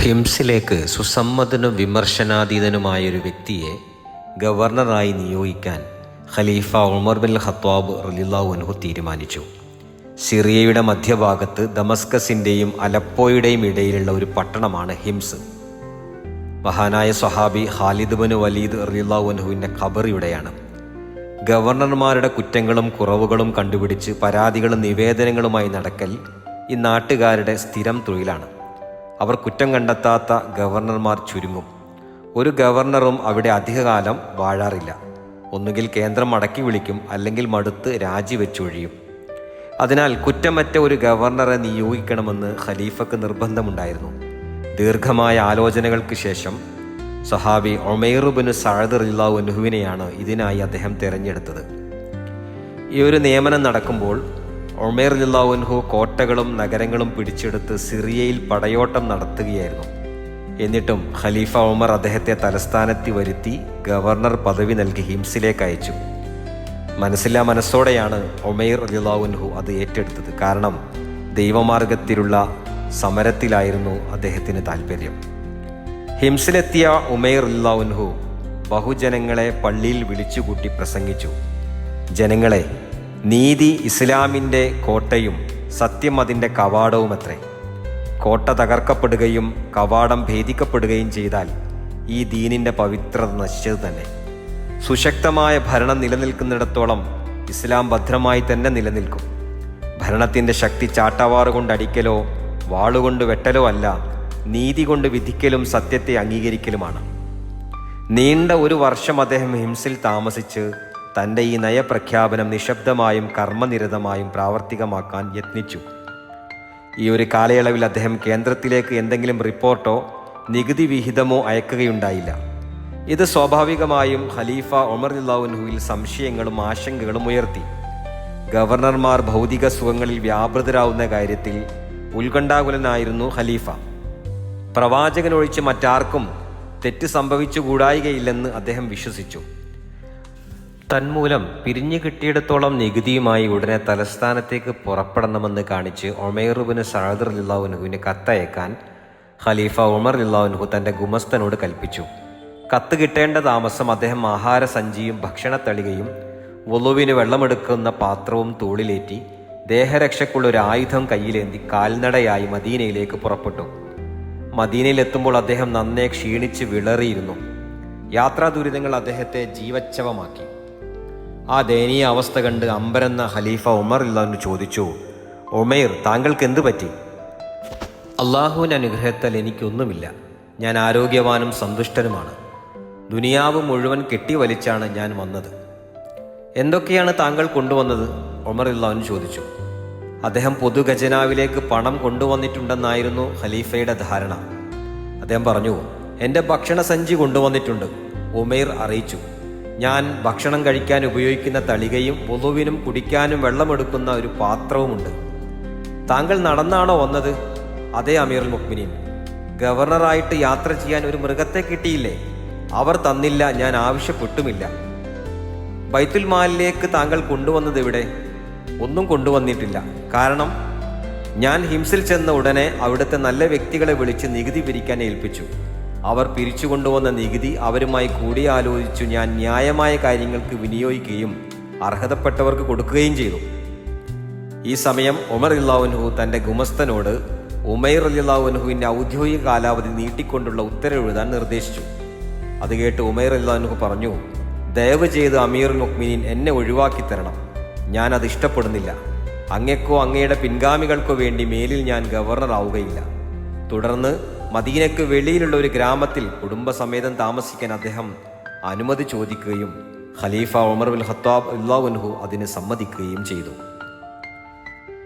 ഹിംസിലേക്ക് സുസമ്മതനും വിമർശനാതീതനുമായൊരു വ്യക്തിയെ ഗവർണറായി നിയോഗിക്കാൻ ഖലീഫ ഉമർ ബിൻ ഖത്താബ് റളിയല്ലാഹു അൻഹു തീരുമാനിച്ചു. സിറിയയുടെ മധ്യഭാഗത്ത് ദമസ്കസിൻ്റെയും അലപ്പോയുടെയും ഇടയിലുള്ള ഒരു പട്ടണമാണ് ഹിംസ്. മഹാനായ സ്വഹാബി ഖാലിദ് ബിൻ വലീദ് റളിയല്ലാഹു അൻഹുവിൻ്റെ ഖബർ ഇവിടെയാണ്. ഗവർണർമാരുടെ കുറ്റങ്ങളും കുറവുകളും കണ്ടുപിടിച്ച് പരാതികളും നിവേദനങ്ങളുമായി നടക്കൽ ഈ നാട്ടുകാരുടെ സ്ഥിരം തൊഴിലാണ്. അവർ കുറ്റം കണ്ടെത്താത്ത ഗവർണർമാർ ചുരുങ്ങും. ഒരു ഗവർണറും അവിടെ അധികകാലം വാഴാറില്ല. ഒന്നുകിൽ കേന്ദ്രം മടക്കി വിളിക്കും, അല്ലെങ്കിൽ മടുത്ത് രാജിവെച്ചൊഴിയും. അതിനാൽ കുറ്റമറ്റ ഒരു ഗവർണറെ നിയോഗിക്കണമെന്ന് ഖലീഫക്ക് നിർബന്ധമുണ്ടായിരുന്നു. ദീർഘമായ ആലോചനകൾക്ക് ശേഷം സഹാബി ഉമൈർ ബിൻ സഅദ് റളിയല്ലാഹു അൻഹുവിനെയാണ് ഇതിനായി അദ്ദേഹം തിരഞ്ഞെടുത്തത്. ഈ ഒരു നിയമനം നടക്കുമ്പോൾ ഉമൈർ റളിയല്ലാഹു അൻഹു കോട്ടകളും നഗരങ്ങളും പിടിച്ചെടുത്ത് സിറിയയിൽ പടയോട്ടം നടത്തുകയായിരുന്നു. എന്നിട്ടും ഖലീഫ ഉമർ അദ്ദേഹത്തെ തലസ്ഥാനത്ത് വരുത്തി ഗവർണർ പദവി നൽകി ഹിംസിലേക്ക് അയച്ചു. മനസ്സില്ലാ മനസ്സോടെയാണ് ഉമൈർ റളിയല്ലാഹു അൻഹു അത് ഏറ്റെടുത്തത്. കാരണം ദൈവമാർഗത്തിലുള്ള സമരത്തിലായിരുന്നു അദ്ദേഹത്തിന് താല്പര്യം. ഹിംസിലെത്തിയ ഉമൈർ റളിയല്ലാഹു അൻഹു ബഹുജനങ്ങളെ പള്ളിയിൽ വിളിച്ചുകൂട്ടി പ്രസംഗിച്ചു. ജനങ്ങളെ, നീതി ഇസ്ലാമിൻ്റെ കോട്ടയും സത്യം അതിൻ്റെ കവാടവുമത്രേ. കോട്ട തകർക്കപ്പെടുകയും കവാടം ഭേദിക്കപ്പെടുകയും ചെയ്താൽ ഈ ദീനിൻ്റെ പവിത്രത നശിച്ചത് തന്നെ. സുശക്തമായ ഭരണം നിലനിൽക്കുന്നിടത്തോളം ഇസ്ലാം ഭദ്രമായി തന്നെ നിലനിൽക്കും. ഭരണത്തിൻ്റെ ശക്തി ചാട്ടവാറുകൊണ്ട് അടിക്കലോ വാളുകൊണ്ട് വെട്ടലോ അല്ല, നീതി കൊണ്ട് വിധിക്കലും സത്യത്തെ അംഗീകരിക്കലുമാണ്. നീണ്ട ഒരു വർഷം അദ്ദേഹം ഹിംസിൽ താമസിച്ച് തൻ്റെ ഈ നയപ്രഖ്യാപനം നിശബ്ദമായും കർമ്മനിരതമായും പ്രാവർത്തികമാക്കാൻ യത്നിച്ചു. ഈ ഒരു കാലയളവിൽ അദ്ദേഹം കേന്ദ്രത്തിലേക്ക് എന്തെങ്കിലും റിപ്പോർട്ടോ നികുതി വിഹിതമോ അയക്കുകയുണ്ടായില്ല. ഇത് സ്വാഭാവികമായും ഖലീഫ ഉമർ റളിയല്ലാഹു അൻഹുവിൽ സംശയങ്ങളും ആശങ്കകളും ഉയർത്തി. ഗവർണർമാർ ഭൗതിക സുഖങ്ങളിൽ വ്യാപൃതരാവുന്ന കാര്യത്തിൽ ഉത്കണ്ഠാകുലനായിരുന്നു ഖലീഫ. പ്രവാചകനൊഴിച്ച് മറ്റാർക്കും തെറ്റ് സംഭവിച്ചുകൂടായികയില്ലെന്ന് അദ്ദേഹം വിശ്വസിച്ചു. തന്മൂലം പിരിഞ്ഞു കിട്ടിയിടത്തോളം നികുതിയുമായി ഉടനെ തലസ്ഥാനത്തേക്ക് പുറപ്പെടണമെന്ന് കാണിച്ച് ഉമൈർ ബിൻ സഅദ് റളിയല്ലാഹു അൻഹുവിന് കത്തയക്കാൻ ഖലീഫ ഉമർ റളിയല്ലാഹു അൻഹു തൻ്റെ ഗുമസ്തനോട് കൽപ്പിച്ചു. കത്ത് കിട്ടേണ്ട താമസം അദ്ദേഹം ആഹാരസഞ്ചിയും ഭക്ഷണത്തളികയും വുളുവിന് വെള്ളമെടുക്കുന്ന പാത്രവും തോളിലേറ്റി ദേഹരക്ഷയ്ക്കുള്ള ഒരു ആയുധം കയ്യിലേന്തി കാൽനടയായി മദീനയിലേക്ക് പുറപ്പെട്ടു. മദീനയിലെത്തുമ്പോൾ അദ്ദേഹം നന്നേ ക്ഷീണിച്ച് വിളറിയിരുന്നു. യാത്രാ ദുരിതങ്ങൾ അദ്ദേഹത്തെ ജീവച്ഛവമാക്കി. ആ ദയനീയ അവസ്ഥ കണ്ട് അമ്പരന്ന ഖലീഫ ഉമർ റളിയല്ലാഹു അൻഹു ചോദിച്ചു, ഉമൈർ, താങ്കൾക്ക് എന്തു പറ്റി? അള്ളാഹുവിൻ്റെ അനുഗ്രഹത്താൽ എനിക്കൊന്നുമില്ല. ഞാൻ ആരോഗ്യവാനും സന്തുഷ്ടനുമാണ്. ദുനിയാവ് മുഴുവൻ കെട്ടിവലിച്ചാണ് ഞാൻ വന്നത്. എന്തൊക്കെയാണ് താങ്കൾ കൊണ്ടുവന്നത്? ഉമർ റളിയല്ലാഹു അൻഹു ചോദിച്ചു. അദ്ദേഹം പൊതുഖജനാവിലേക്ക് പണം കൊണ്ടുവന്നിട്ടുണ്ടെന്നായിരുന്നു ഖലീഫയുടെ ധാരണ. അദ്ദേഹം പറഞ്ഞു, എൻ്റെ ഭക്ഷണസഞ്ചി കൊണ്ടുവന്നിട്ടുണ്ട്. ഉമൈർ അറിയിച്ചു. ഞാൻ ഭക്ഷണം കഴിക്കാൻ ഉപയോഗിക്കുന്ന തളികയും വുളുവിനും കുടിക്കാനും വെള്ളമെടുക്കുന്ന ഒരു പാത്രവുമുണ്ട്. താങ്കൾ നടന്നാണോ വന്നത്? അതേ അമീറുൽ മുഅ്മിനീൻ. ഗവർണറായിട്ട് യാത്ര ചെയ്യാൻ ഒരു മൃഗത്തെ കിട്ടിയില്ലേ? അവർ തന്നില്ല, ഞാൻ ആവശ്യപ്പെട്ടുമില്ല. ബൈത്തുൽ മാലിലേക്ക് താങ്കൾ കൊണ്ടുവന്നത് എവിടെ? ഒന്നും കൊണ്ടുവന്നിട്ടില്ല. കാരണം ഞാൻ ഹിംസിൽ ചെന്ന ഉടനെ അവിടുത്തെ നല്ല വ്യക്തികളെ വിളിച്ച് നികുതി പിരിക്കാൻ ഏൽപ്പിച്ചു. അവർ പിരിച്ചു കൊണ്ടുവന്ന നികുതി അവരുമായി കൂടിയാലോചിച്ചു ഞാൻ ന്യായമായ കാര്യങ്ങൾക്ക് വിനിയോഗിക്കുകയും അർഹതപ്പെട്ടവർക്ക് കൊടുക്കുകയും ചെയ്തു. ഈ സമയം ഉമർ റളിയല്ലാഹു അൻഹു തൻ്റെ ഗുമസ്തനോട് ഉമൈർ റളിയല്ലാഹു അൻഹുവിൻ്റെ ഔദ്യോഗിക കാലാവധി നീട്ടിക്കൊണ്ടുള്ള ഉത്തരവെഴുതാൻ നിർദ്ദേശിച്ചു. അത് കേട്ട് ഉമൈർ റളിയല്ലാഹു അൻഹു പറഞ്ഞു, ദയവ് ചെയ്ത് അമീറുൽ മുഅ്മിനീൻ എന്നെ ഒഴിവാക്കി തരണം. ഞാൻ അത് ഇഷ്ടപ്പെടുന്നില്ല. അങ്ങയ്ക്കോ അങ്ങയുടെ പിൻഗാമികൾക്കോ വേണ്ടി മേലിൽ ഞാൻ ഗവർണർ ആവുകയില്ല. തുടർന്ന് മദീനയ്ക്ക് വെളിയിലുള്ള ഒരു ഗ്രാമത്തിൽ കുടുംബസമേതം താമസിക്കാൻ അദ്ദേഹം അനുമതി ചോദിക്കുകയും ഖലീഫ ഉമർ ബിൻ ഖത്താബ് റളിയല്ലാഹു അൻഹു അതിന് സമ്മതിക്കുകയും ചെയ്തു.